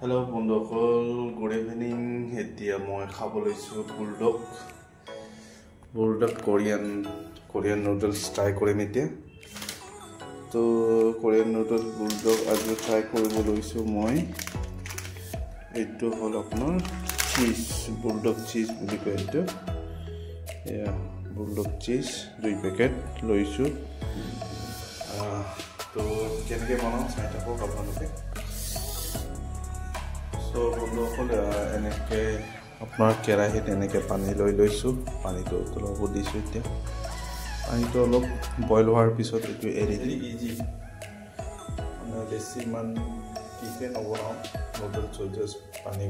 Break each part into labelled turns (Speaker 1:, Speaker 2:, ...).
Speaker 1: Hello বন্ধুসকল, good evening. এতিয়া মই খাব লৈছো বুলডগ কোৰিয়ান নুডলছ ট্ৰাই কৰিম এতিয়া। তো কোৰিয়ান নুডলছ বুলডগ আজি ট্ৰাই কৰিব লৈছো মই। এইটো হ'ল আপোনাৰ চিজ, বুলডগ চিজ বুলি কয় এইটো। এয়া বুলডগ চিজ 2 পেকেট লৈছো। তো কেনেকৈ বনাওঁ চাই থাকক আপোনালোকে। তো বন্ধুসকল, এনেকৈ আপোনাৰ কেৰাহীত এনেকৈ পানী লৈ লৈছোঁ। পানীটো অলপ দিছোঁ। এতিয়া পানীটো অলপ বইল হোৱাৰ পিছত এইটো এৰি দি মানে বেছি ইমান কিকে নবনাওঁ। নুডলছ জাষ্ট পানী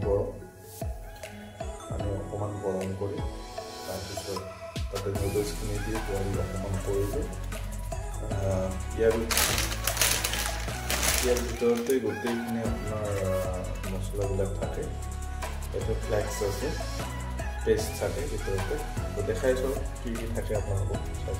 Speaker 1: অকণমান গৰম কৰি তাৰপিছত তাতে নুডলছখিনি দি বইল অকণমান কৰিলোঁ। ইয়াৰ ভিতৰতে গোটেইখিনি আপোনাৰ মছলাবিলাক থাকে। এইটো ফ্লেক্স আছে, পেষ্ট থাকে ভিতৰতে। তো দেখাইছোঁ কি কি থাকে আপোনালোকক চাব।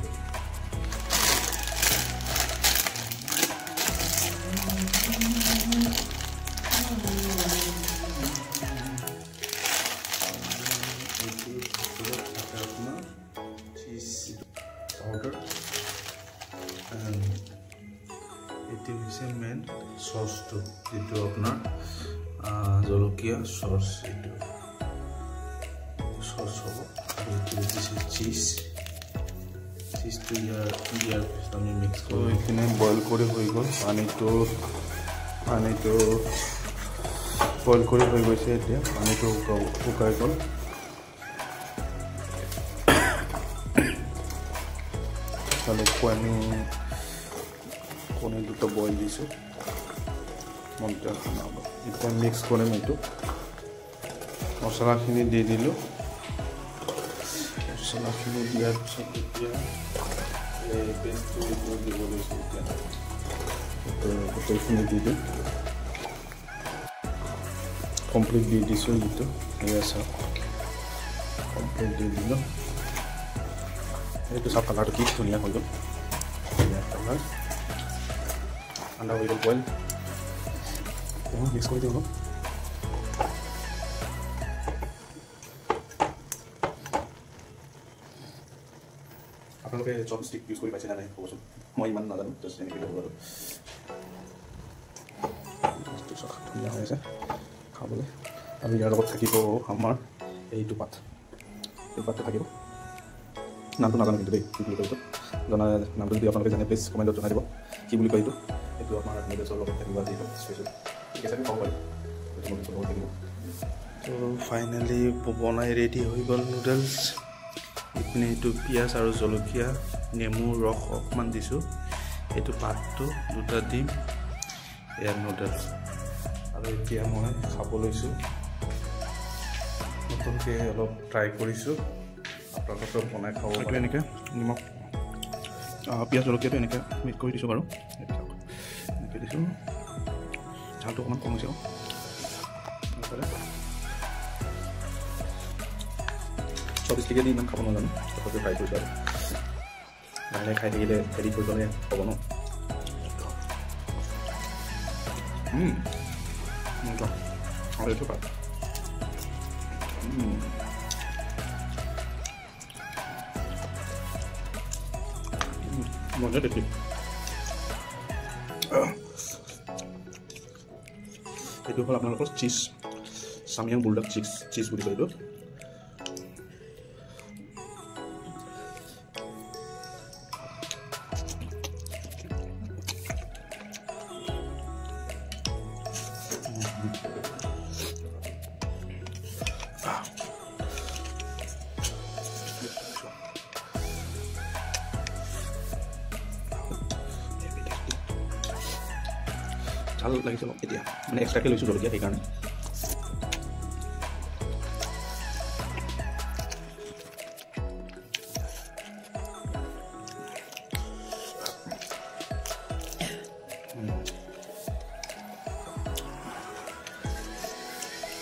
Speaker 1: আপোনাৰ চিজ পাউডাৰ, এইটো হৈছে মেইন চচটো, যিটো আপোনাৰ জলকীয়া চচ। এইটো চচ হ'ব। চিজটো দিয়াৰ পিছত আমি মিক্স কৰোঁ। এইখিনি বইল কৰি হৈ গ'ল। পানীটো বইল কৰি হৈ গৈছে। এতিয়া পানীটো শুকাই গ'ল। কণী দুটা বইল দিছোঁ। এতিয়া মিক্স কৰিম। এইটো মছলাখিনি দি দিলোঁ। মছলাখিনি দিয়াৰ পিছত এতিয়া এই পেষ্টটো দিব লৈছোঁ। এতিয়া গোটেইখিনি দি দিওঁ। কমপ্লিট দি দিছোঁ। যিটো এয়া চাওক, কমপ্লিট দি দিলোঁ। এইটো চাওক, কালাৰটো কি ধুনীয়া হৈ গ'ল। কালাৰ ঠাণ্ডা হৈ গ'ল। বইল মিক্স কৰি দিওঁ অলপ। আপোনালোকে চপষ্টিক ইউজ কৰি পাইছে নে নাই ক'বচোন। মই ইমান নাজানো, জাষ্ট এনেকৈ হ'ব আৰু। ধুনীয়া হৈ আছে খাবলৈ। আৰু ইয়াৰ লগত থাকিব আমাৰ এইটো পাত। এই পাতটো থাকিব। নামটো নাজানো কিন্তু দেই, কি বুলি কয় এইটো। নামটো যদি আপোনালোকে জানে প্লিজ কমেণ্টত জনাই দিব কি বুলি কয় এইটো। এইটো আমাৰ নুডলছৰ লগত থাকিব আজি স্পেচিয়েল। ঠিক আছে, আমি খাব পাৰিম। নুডলছৰ লগত থাকিব। তো ফাইনেলি বনাই ৰেডি হৈ গ'ল নুডলছ। এইপিনে এইটো পিঁয়াজ আৰু জলকীয়া, নেমুৰ ৰস অকণমান দিছোঁ। এইটো পাতটো দুটা দিম। এয়া নুডলছ। আৰু এতিয়া মই খাব লৈছোঁ। নতুনকৈ অলপ ট্ৰাই কৰিছোঁ। আপোনালোকে বনাই খাব। এইটো এনেকৈ নিমখ পিঁয়াজ জলকীয়াটো এনেকৈ মিক্স কৰি দিছোঁ বাৰু। এনেকৈ দিছোঁ। ঝালটো অকণমান কম হৈছে। চব ষ্টিকে দি ইমান খাব নাজানো, তথাপিও ট্ৰাই কৰিছোঁ আৰু। লাহে খাই থাকিলে হেৰি কৰি গ'লে হ'ব ন। আৰু এইটো পাত মজা টেষ্টি। এইটো হ'ল আপোনালোকৰ চিজ, চামিয়াং বুলডগ চিজ বুলি কয় এইটো। ভাল লাগিছে অলপ। এতিয়া মানে এক্সট্ৰাকৈ লৈছোঁ জলকীয়া, সেইকাৰণে।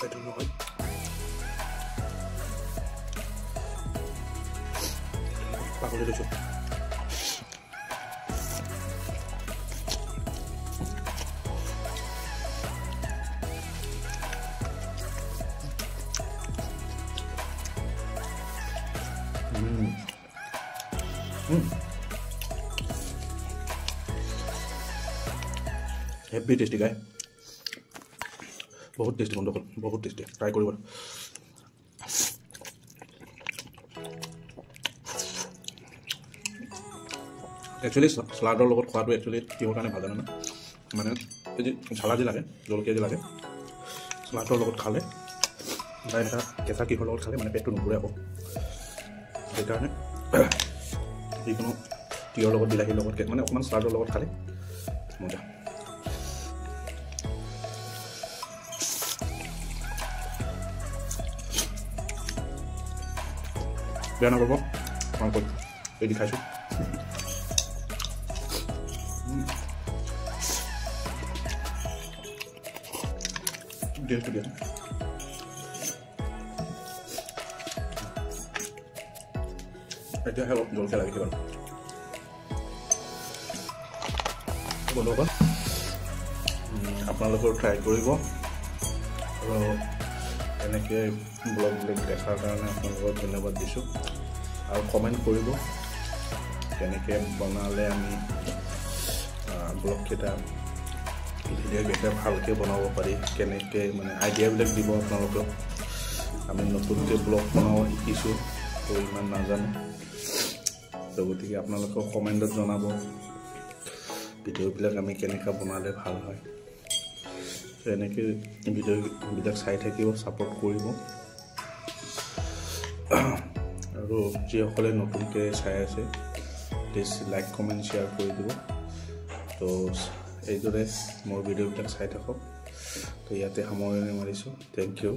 Speaker 1: এইটো নহয় পাগলি লৈছোঁ। হেভি টেষ্টি গাই বহুত টেষ্টি বন্ধুসকল বহুত টেষ্টি ট্ৰাই কৰিব একচুৱেলি চালাডৰ লগত খোৱাটো একচুৱেলি কিহৰ কাৰণে ভাল জানে না মানে এই যে ঝালা যে লাগে জলকীয়া যে লাগে চালাডৰ লগত খালে বা এটা কেঁচা কিহৰ লগত খালে মানে পেটটো নুপুৰে আকৌ সেইকাৰণে যিকোনো তিয়ঁহৰ লগত বিলাহীৰ লগত মানে অকণমান চালাডৰ লগত খালে মজা বেয়া নকৰিব তোমালোকক এই খাইছোঁ টেষ্ট দিয়া এতিয়াহে অলপ জলকীয়া লাগিছে বাৰু বন্ধুসকল আপোনালোকেও ট্ৰাই কৰিব আৰু এনেকৈ ব্লগবিলাক দেখাৰ কাৰণে আপোনালোকক ধন্যবাদ দিছোঁ আৰু কমেণ্ট কৰিব কেনেকৈ বনালে আমি ব্লগকেইটা ভিডিঅ'কেইটা ভালকৈ বনাব পাৰি কেনেকৈ মানে আইডিয়াবিলাক দিব আপোনালোকক আমি নতুনকৈ ব্লগ বনাব শিকিছোঁ তো ইমান নাজানো তো গতিকে আপোনালোকক কমেণ্টত জনাব ভিডিঅ'বিলাক আমি কেনেকৈ বনালে ভাল হয় তো এনেকৈ ভিডিঅ'বিলাক চাই থাকিব ছাপোৰ্ট কৰিব আৰু যিসকলে নতুনকৈ চাই আছে প্লিজ লাইক কমেণ্ট শ্বেয়াৰ কৰি দিব তো এইদৰে মোৰ ভিডিঅ'বিলাক চাই থাকক তো ইয়াতে সামৰণি মাৰিছোঁ থেংক ইউ